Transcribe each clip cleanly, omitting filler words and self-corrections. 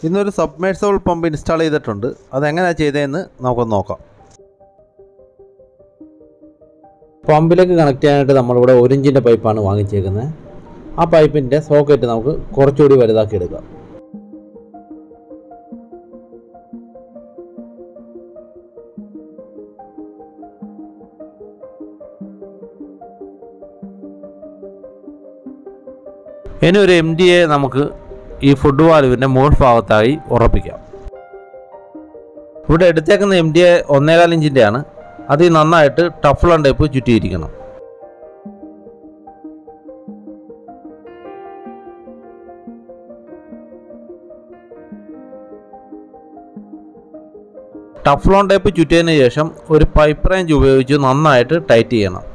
ഇന്നൊരു submersible pump install ചെയ്തിട്ടുണ്ട്. അതെങ്ങനെയാണ് ചെയ്തതെന്ന് നമുക്കൊന്ന് നോക്കാം. പമ്പിലേക്ക് കണക്ട് ചെയ്യാനായിട്ട് നമ്മളിവിടെ 1 ഇഞ്ചിൻ്റെ പൈപ്പാണ് വാങ്ങിച്ചേക്കുന്നത്. ആ പൈപ്പിൻ്റെ സോക്കറ്റ് നമുക്ക് കുറച്ചുകൂടി വലുതാക്കി എടുക്കാം. ഇനി ഒരു MDA നമുക്ക് ഈ ഫുഡ് വാൽവിൻ്റെ മുകൾ ഭാഗത്തായി ഉറപ്പിക്കാം. ഇവിടെ എടുത്തേക്കുന്ന MDA 1.25 ഇഞ്ചിൻ്റെയാണ്. അത് നന്നായിട്ട് ടഫ്ലൺ ടൈപ്പ് ചുറ്റിയിരിക്കണം. ടഫ്ലോൺ ടൈപ്പ് ചുറ്റിയതിന് ശേഷം ഒരു പൈപ്പ് റേഞ്ച് ഉപയോഗിച്ച് നന്നായിട്ട് ടൈറ്റ് ചെയ്യണം.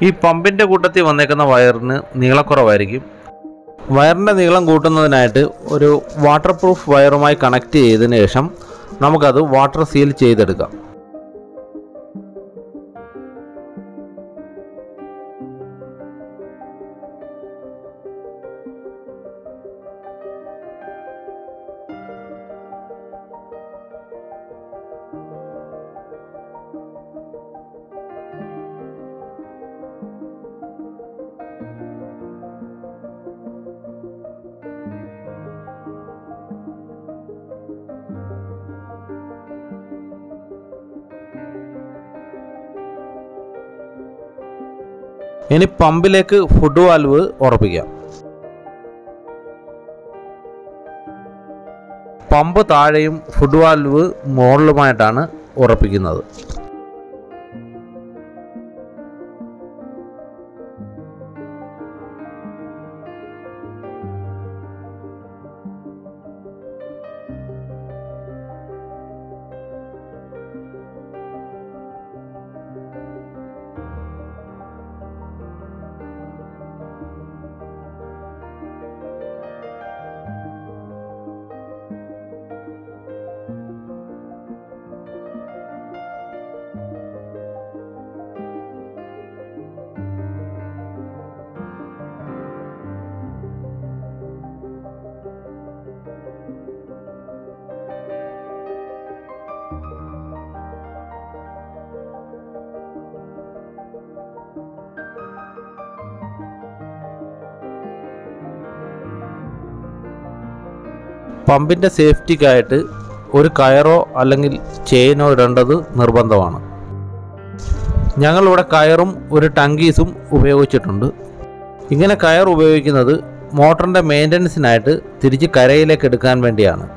ഈ പമ്പിൻ്റെ കൂട്ടത്തിൽ വന്നേക്കുന്ന വയറിന് നീളക്കുറവായിരിക്കും. വയറിൻ്റെ നീളം കൂട്ടുന്നതിനായിട്ട് ഒരു വാട്ടർ പ്രൂഫ് വയറുമായി കണക്ട് ചെയ്തതിന് ശേഷം നമുക്കത് വാട്ടർ സീൽ ചെയ്തെടുക്കാം. ഇനി പമ്പിലേക്ക് ഫുഡ് വാൽവ് ഉറപ്പിക്കാം. പമ്പ് താഴെയും ഫുഡ് വാൽവ് മുകളിലുമായിട്ടാണ് ഉറപ്പിക്കുന്നത്. പമ്പിൻ്റെ സേഫ്റ്റിക്കായിട്ട് ഒരു കയറോ അല്ലെങ്കിൽ ചെയിനോ ഇടേണ്ടത് നിർബന്ധമാണ്. ഞങ്ങളിവിടെ കയറും ഒരു ടങ്കീസും ഉപയോഗിച്ചിട്ടുണ്ട്. ഇങ്ങനെ കയർ ഉപയോഗിക്കുന്നത് മോട്ടറിൻ്റെ മെയിൻ്റനൻസിനായിട്ട് തിരിച്ച് കരയിലേക്ക് എടുക്കാൻ വേണ്ടിയാണ്.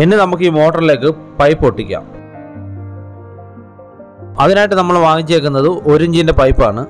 ഇനി നമുക്ക് ഈ മോട്ടറിലേക്ക് പൈപ്പ് ഒട്ടിക്കാം. അതിനായിട്ട് നമ്മൾ വാങ്ങിച്ചേക്കുന്നത് 1 ഇഞ്ചിൻ്റെ പൈപ്പാണ്.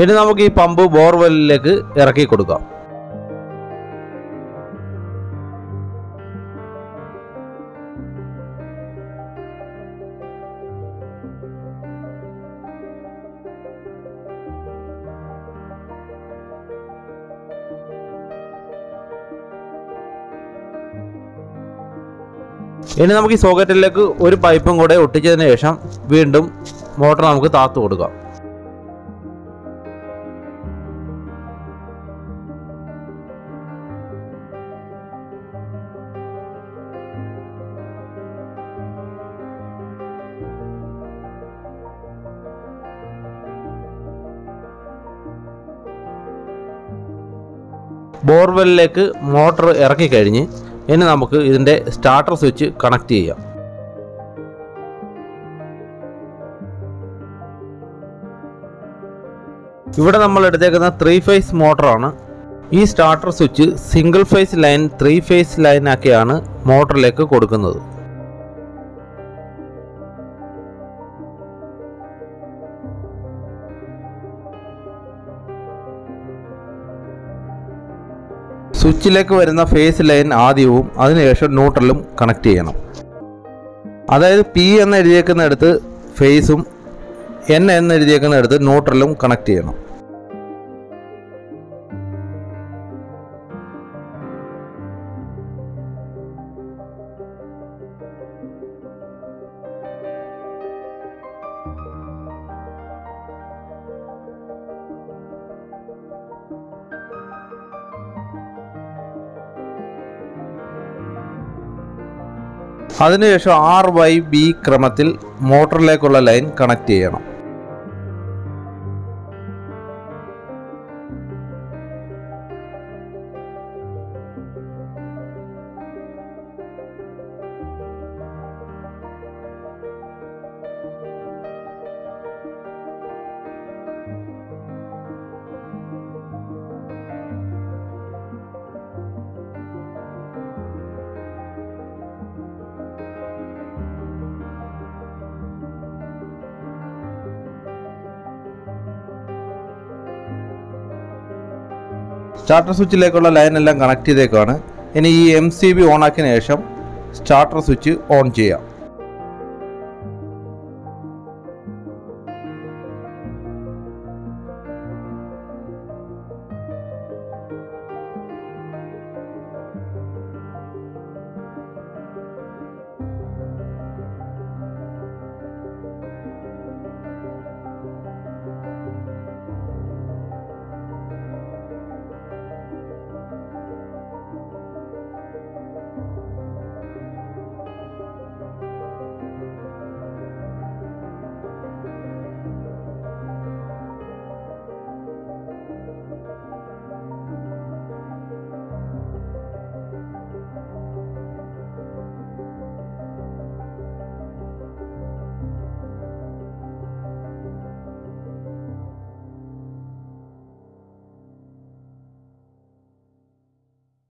ഇനി നമുക്ക് ഈ പമ്പ് ബോർവെല്ലിലേക്ക് ഇറക്കി കൊടുക്കാം. ഇനി നമുക്ക് ഈ സോക്കറ്റിലേക്ക് ഒരു പൈപ്പും കൂടെ ഒട്ടിച്ചതിന് ശേഷം വീണ്ടും മോട്ടർ നമുക്ക് താത്തു കൊടുക്കാം. ബോർവെല്ലിലേക്ക് മോട്ടർ ഇറക്കി കഴിഞ്ഞ് ഇനി നമുക്ക് ഇതിൻ്റെ സ്റ്റാർട്ടർ സ്വിച്ച് കണക്ട് ചെയ്യാം. ഇവിടെ നമ്മൾ എടുത്തേക്കുന്ന 3 ഫേസ് മോട്ടറാണ്. ഈ starter switch single phase line 3 phase line ആക്കിയാണ് മോട്ടറിലേക്ക് കൊടുക്കുന്നത്. സ്വിച്ചിലേക്ക് വരുന്ന ഫേസ് ലൈൻ ആദ്യവും അതിനുശേഷം ന്യൂട്രലും കണക്ട് ചെയ്യണം. അതായത് P എന്ന് എഴുതിയേക്കുന്നിടത്ത് ഫേസും N എന്ന് എഴുതിയേക്കുന്നിടത്ത് ന്യൂട്രലും കണക്ട് ചെയ്യണം. അതിനുശേഷം RYB ക്രമത്തിൽ മോട്ടറിലേക്കുള്ള ലൈൻ കണക്ട് ചെയ്യണം. സ്റ്റാർട്ടർ സ്വിച്ചിലേക്കുള്ള ലൈൻ എല്ലാം കണക്ട് ചെയ്തേക്കാണ്. ഇനി ഈ MCB ഓൺ ആക്കിയതിനു ശേഷം സ്റ്റാർട്ടർ സ്വിച്ച് ഓൺ ചെയ്യാം.